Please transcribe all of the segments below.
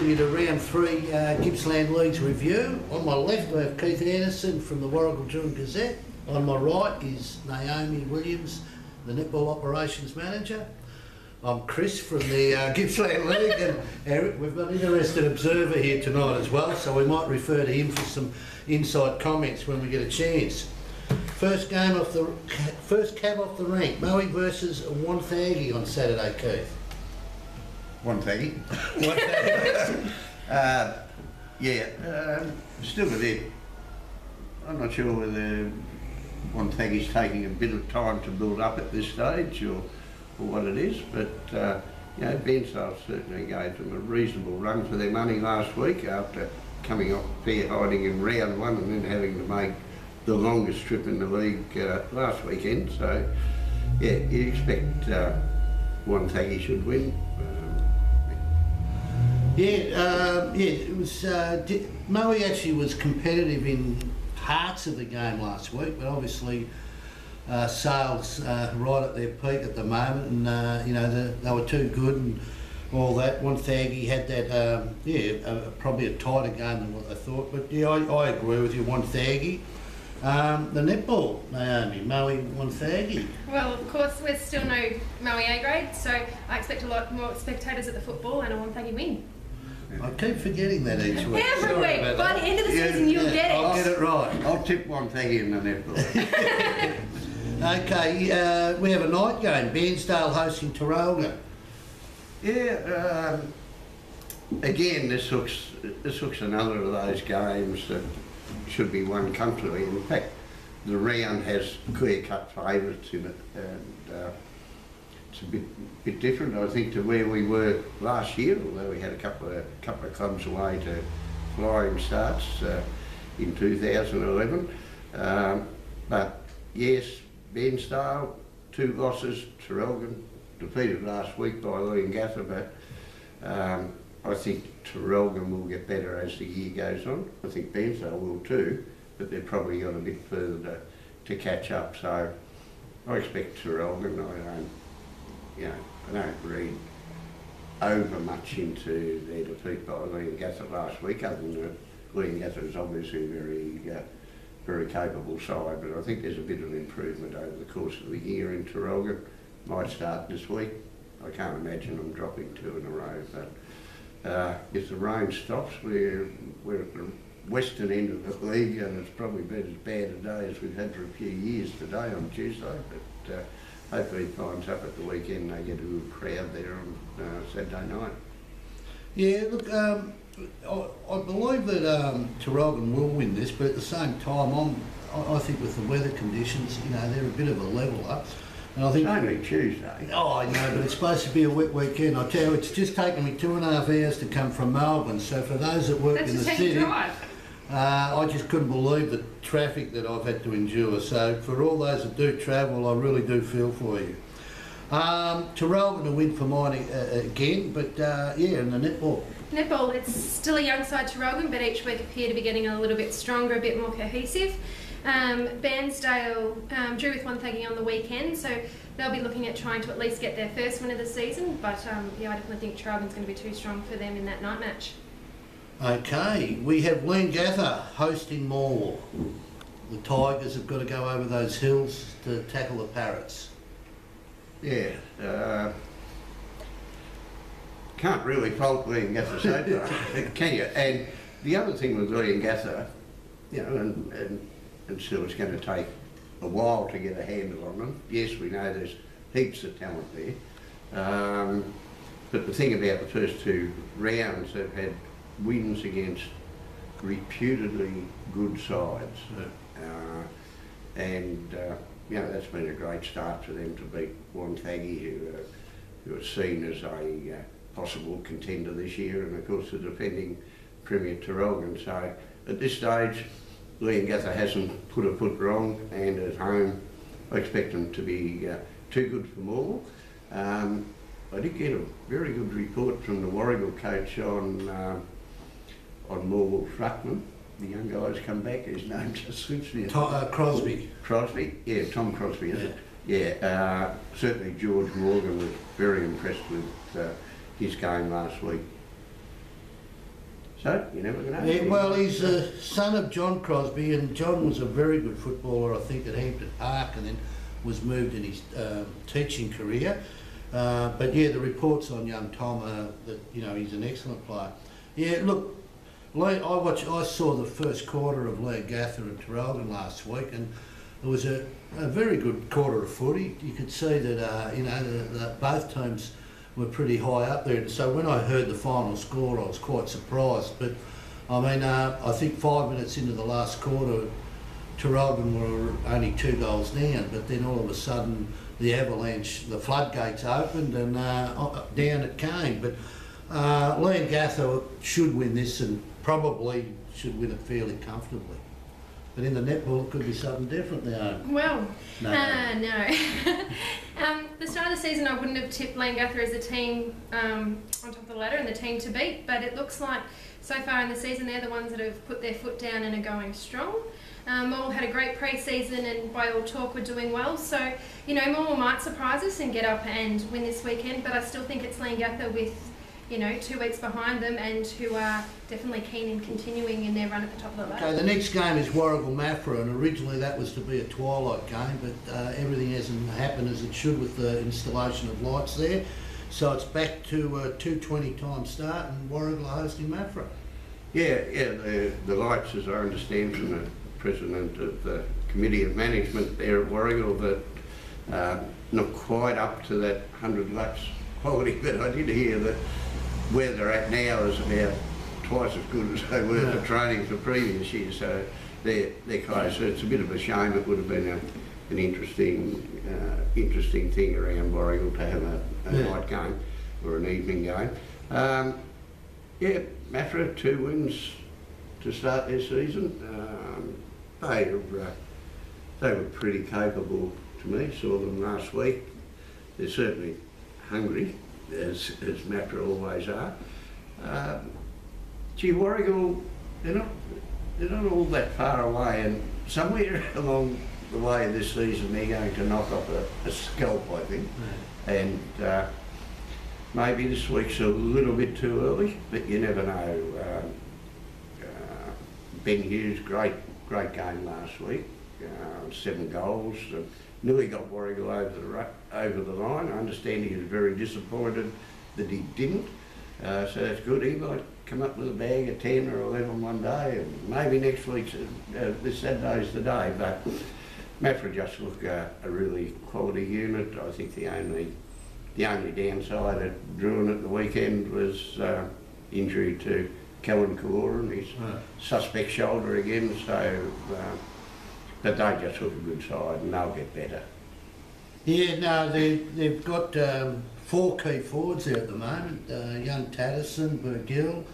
welcome you to round 3 Gippsland League's review. On my left I have Keith Anderson from the Warrigal Gazette. On my right is Naomi Williams, the Netball Operations Manager. I'm Chris from the Gippsland League, and Eric, we've got an interested observer here tonight as well, so we might refer to him for some inside comments when we get a chance. First cab off the rank, Moe versus Wonthaggi on Saturday, Keith. Wonthaggi. Still a bit. I'm not sure whether Wonthaggi's taking a bit of time to build up at this stage or what it is, but Bairnsdale certainly gave them a reasonable run for their money last week after coming off fair hiding in round 1 and then having to make the longest trip in the league last weekend. So yeah, you expect Wonthaggi should win. It was. Moe actually was competitive in parts of the game last week, but obviously sales right at their peak at the moment, and they were too good and all that. Wonthaggi had that, probably a tighter game than what they thought. But yeah, I agree with you, Wonthaggi. The netball, Naomi, Moe, Wonthaggi. Well, of course, we're still no Moe A grade, so I expect a lot more spectators at the football and a Wonthaggi win. I keep forgetting that each week. Every week. By the end of the season, you'll get it. I'll get it right. I'll tip Wonthaggi in the netball. Okay, we have a night game. Bairnsdale hosting Tarralga. Yeah. Again, this looks another of those games that should be won comfortably. In fact, the round has clear-cut favourites in it, and it's a bit different, I think, to where we were last year, although we had a couple of clubs away to flying starts in 2011. But yes, Bairnsdale, 2 losses, Tarralga defeated last week by Leongatha, but I think Tarralga will get better as the year goes on. I think Bairnsdale will too, but they've probably got a bit further to catch up. So I expect Tarralga, and I don't read over much into their defeat by Leongatha last week, other than that Leongatha is obviously a very capable side, but I think there's a bit of improvement over the course of the year in Tarralga. Might start this week. I can't imagine them dropping 2 in a row, but if the rain stops, we're at the western end of the league, and it's probably been as bad a day as we've had for a few years today on Tuesday, but hopefully it climbs up at the weekend and they get a good crowd there on Saturday night. Yeah, look, I believe that Tarralga will win this, but at the same time, I think with the weather conditions, they're a bit of a leveller. And I think it's only Tuesday. Oh, I know, but it's supposed to be a wet weekend. I tell you, it's just taken me 2.5 hours to come from Melbourne. So for those that work in the city, I just couldn't believe the traffic that I've had to endure. So for all those that do travel, I really do feel for you. Tarralga to win for mine again, but and the netball. Netball, it's still a young side Tarralga, but each week appear to be getting a little bit stronger, a bit more cohesive. Bairnsdale drew with Wonthaggi on the weekend, so they'll be looking at trying to at least get their first win of the season, but I definitely think Tarralga's going to be too strong for them in that night match. Okay, we have Leongatha hosting Morwell. The Tigers have got to go over those hills to tackle the Parrots. Yeah, can't really fault Leongatha so far, can you? And the other thing with Leongatha, and still it's going to take a while to get a handle on them. Yes, we know there's heaps of talent there, but the thing about the first 2 rounds, they've had wins against reputedly good sides, that's been a great start for them to beat Wonthaggi, who are seen as a possible contender this year, and of course the defending Premier Tarralga. So at this stage, Leongatha hasn't put a foot wrong, and at home I expect them to be too good for Morwell. I did get a very good report from the Warrigal coach on Morwell's ruckman. The young guy's come back, his name just slips me. Crosby. Crosby? Yeah, Tom Crosby, is it? Yeah, certainly George Morgan was very impressed with his game last week. So, you never know. Yeah, well, he's the son of John Crosby, and John was a very good footballer, I think, at Hampton Park, and then was moved in his teaching career. But yeah, the reports on young Tom are that, you know, he's an excellent player. Yeah, look, I saw the first quarter of Leongatha and Traralgon last week, and it was a very good quarter of footy. You could see that, you know, both teams were pretty high up there. So when I heard the final score, I was quite surprised. But I mean, I think 5 minutes into the last quarter, Traralgon were only 2 goals down. But then all of a sudden, the avalanche, the floodgates opened, and down it came. But Leongatha should win this, and probably should win it fairly comfortably. But in the netball, it could be something different now. Well, no. The start of the season, I wouldn't have tipped Leongatha as a team on top of the ladder and the team to beat, but it looks like so far in the season they're the ones that have put their foot down and are going strong. Morwell had a great pre-season and by all talk were doing well, so you know, Morwell might surprise us and get up and win this weekend, but I still think it's Leongatha with, you know, 2 weeks behind them and who are definitely keen in continuing in their run at the top of the ladder. Okay, the next game is Warragul-Maffra, and originally that was to be a twilight game, but everything hasn't happened as it should with the installation of lights there. So it's back to a 2:20 time start, and Warragul are hosting Maffra. Yeah, the lights, as I understand from the president of the Committee of Management there at Warragul, that not quite up to that 100 lux quality, but I did hear that where they're at now is about twice as good as they were for training for previous years, so they're close. So it's a bit of a shame. It would have been an interesting thing around Warragul to have a night game or an evening game. Yeah, Maffra 2 wins to start their season. They were pretty capable to me. Saw them last week. They're certainly hungry, as Maffra always are. Gee, Warragul, they're not all that far away, and somewhere along the way this season they're going to knock off a scalp, I think. And maybe this week's a little bit too early, but you never know. Ben Hughes, great game last week. 7 goals. Nearly got Warragul over the line. I understand he was very disappointed that he didn't. So that's good. He might come up with a bag of 10 or 11 one day, and maybe next week's this Saturday's the day. But Maffra just look a really quality unit. I think the only downside at Druin at the weekend was injury to Kellen Kaloran, his suspect shoulder again. So, but they just look a good side, and they'll get better. Yeah, no, they've got 4 key forwards there at the moment. Young Tatterson, Burgill.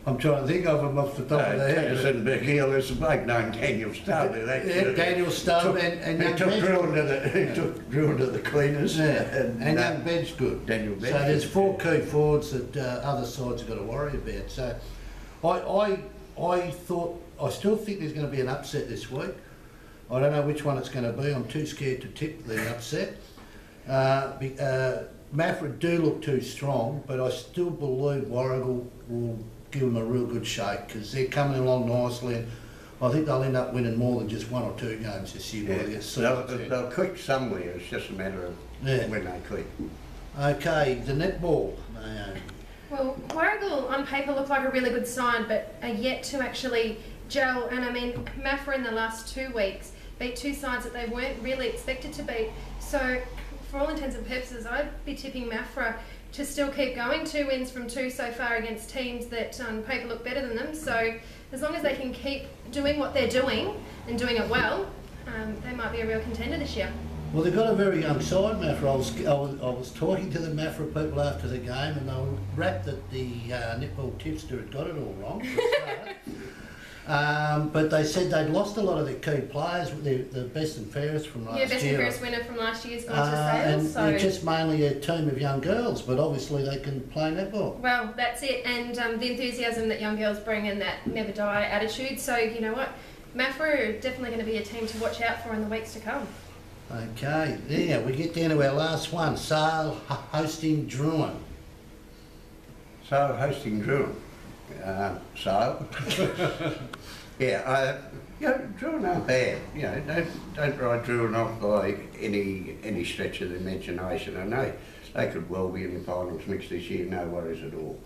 I'm trying to think of them off the top of their head. Tatterson, Burgill, there's a bloke named Daniel Stubb. Yeah, Daniel Stubb and young took Druin to the cleaners. Yeah, and young Bedgood. Daniel Bedgood. So there's 4 key forwards that other sides have got to worry about. So I still think there's going to be an upset this week. I don't know which one it's going to be. I'm too scared to tip the upset. Maffra do look too strong, but I still believe Warragul will give them a real good shake because they're coming along nicely, and I think they'll end up winning more than just 1 or 2 games this year. Yeah. They'll click somewhere. It's just a matter of when they click. Okay, the netball. Well, Warragul on paper look like a really good side, but are yet to actually gel. And I mean, Maffra in the last 2 weeks beat 2 sides that they weren't really expected to beat. So, for all intents and purposes, I'd be tipping Maffra to still keep going. 2 wins from 2 so far against teams that on paper look better than them. So, as long as they can keep doing what they're doing and doing it well, they might be a real contender this year. Well, they've got a very young side, Maffra. I was talking to the Maffra people after the game, and they were rapt that the netball tipster had got it all wrong for a start. But they said they'd lost a lot of their key players, the best and fairest from last year. Yeah, best and fairest winner from last year's gone to sales. And they're just mainly a team of young girls, but obviously they can play netball. Well, that's it, and the enthusiasm that young girls bring and that never die attitude. So, you know what, Maffra are definitely going to be a team to watch out for in the weeks to come. Okay, there we get down to our last one, Sale hosting Druin. So hosting Druin. So yeah, Druin aren't bad. You know, don't write Druin off by any stretch of the imagination. I know they could well be in the finals mix this year, no worries at all.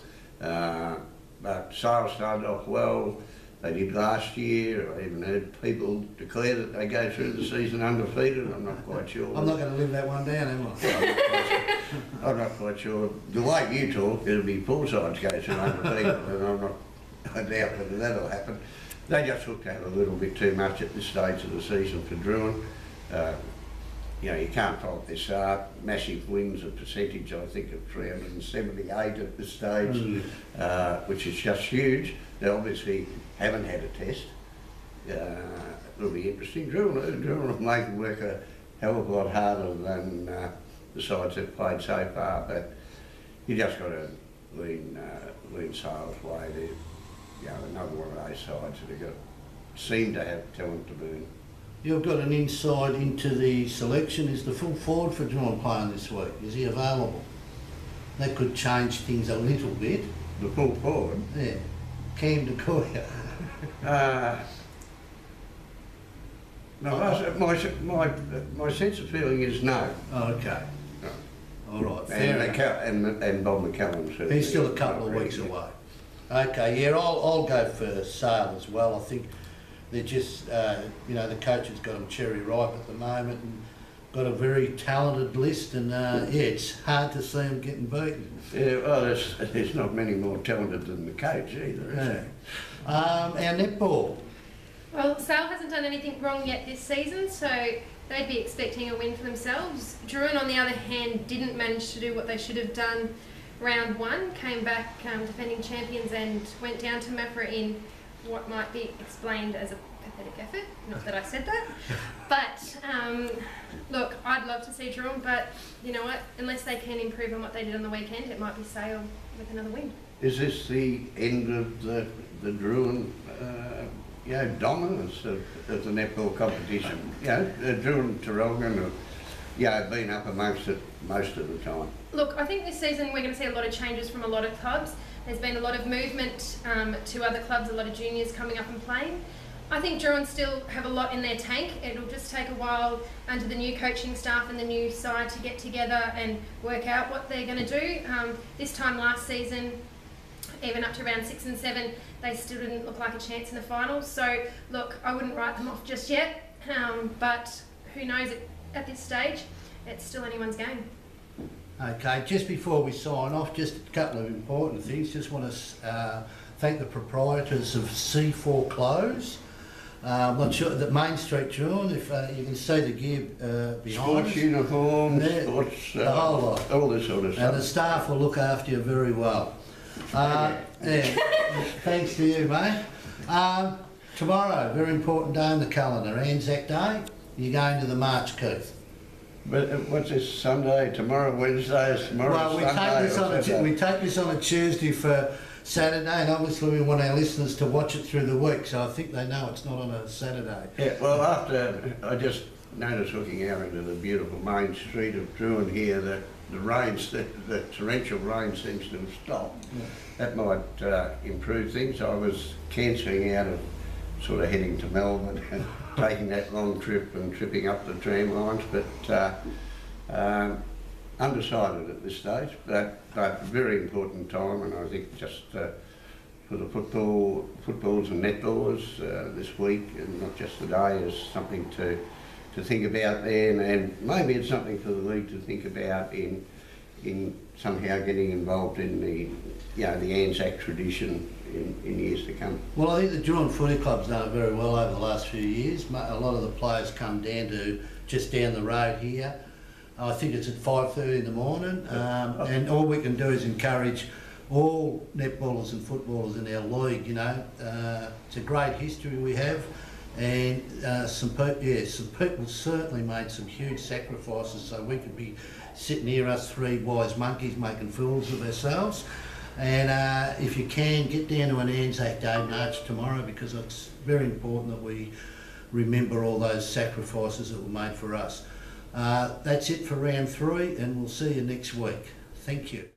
But Sale started off well. They did last year. I even heard people declare that they go through the season undefeated. I'm not quite sure. I'm not going to live that one down, am I? I'm not quite sure. The way you talk, it'll be four sides go through undefeated, and I doubt whether that'll happen. They just look to have a little bit too much at this stage of the season for Druin. You know, you can't fault their start. Massive wins, a percentage I think of 378 at this stage, which is just huge. They obviously haven't had a test. It'll be interesting. Druin will make it work a hell of a lot harder than the sides they've played so far, but you just got to lean Sale's way. They're, you know, another one of those sides that seem to have talent to burn. You've got an insight into the selection. Is the full forward for Druin playing this week? Is he available? That could change things a little bit. The full forward? Yeah. Cam Decoya. No, my sense of feeling is no. Oh, okay. No. All right, fair enough. And Bob McCallum. He's still a couple of weeks away. Okay, yeah, I'll go for Sale as well. I think they're just, you know, the coach has got them cherry ripe at the moment and got a very talented list, and yeah, it's hard to see them getting beaten. Yeah, well, there's not many more talented than the coach either, is there? Our netball. Well, Sale hasn't done anything wrong yet this season, so they'd be expecting a win for themselves. Druin, on the other hand, didn't manage to do what they should have done round one, came back defending champions and went down to Maffra in what might be explained as a pathetic effort. Not that I said that. But, look, I'd love to see Druin, but you know what? Unless they can improve on what they did on the weekend, it might be Sale with another win. Is this the end of the Druin you know, dominance of the netball competition? You know, Druin Tarragona have, you know, been up amongst it most of the time. Look, I think this season we're going to see a lot of changes from a lot of clubs. There's been a lot of movement to other clubs, a lot of juniors coming up and playing. I think Druin still have a lot in their tank. It'll just take a while under the new coaching staff and the new side to get together and work out what they're going to do. This time last season, even up to round 6 and 7, they still didn't look like a chance in the finals. So, look, I wouldn't write them off just yet, but who knows, at this stage, it's still anyone's game. Okay, just before we sign off, just a couple of important things. Just want to thank the proprietors of C4 Clothes. I'm not sure, that Main Street Druin, if you can see the gear behind sports us. Uniforms, Yeah, sports, the whole lot. all this sort of stuff. And the staff will look after you very well. Yeah, thanks to you, mate. Tomorrow, very important day on the calendar, Anzac Day. You're going to the march, Keith. But what's this, Sunday, tomorrow, Wednesday, tomorrow, well, we take this on a Tuesday for Saturday, and obviously we want our listeners to watch it through the week, so I think they know it's not on a Saturday. Yeah, well, after I just noticed looking out into the beautiful main street of Druin here that the torrential rain seems to have stopped. Yeah. That might improve things. I was cancelling out of sort of heading to Melbourne and taking that long trip and tripping up the tram lines, but undecided at this stage, but very important time, and I think just for the footballs and netballers this week, and not just today, is something to think about there, and maybe it's something for the league to think about in somehow getting involved in the Anzac tradition in years to come. Well, I think the Druin Footy Club's done it very well over the last few years. A lot of the players come down to just down the road here. I think it's at 5:30 in the morning, and all we can do is encourage all netballers and footballers in our league. You know, it's a great history we have, and some people certainly made some huge sacrifices so we could be sitting here, us three wise monkeys, making fools of ourselves. And if you can, get down to an Anzac Day march tomorrow, because it's very important that we remember all those sacrifices that were made for us. That's it for round 3, and we'll see you next week. Thank you.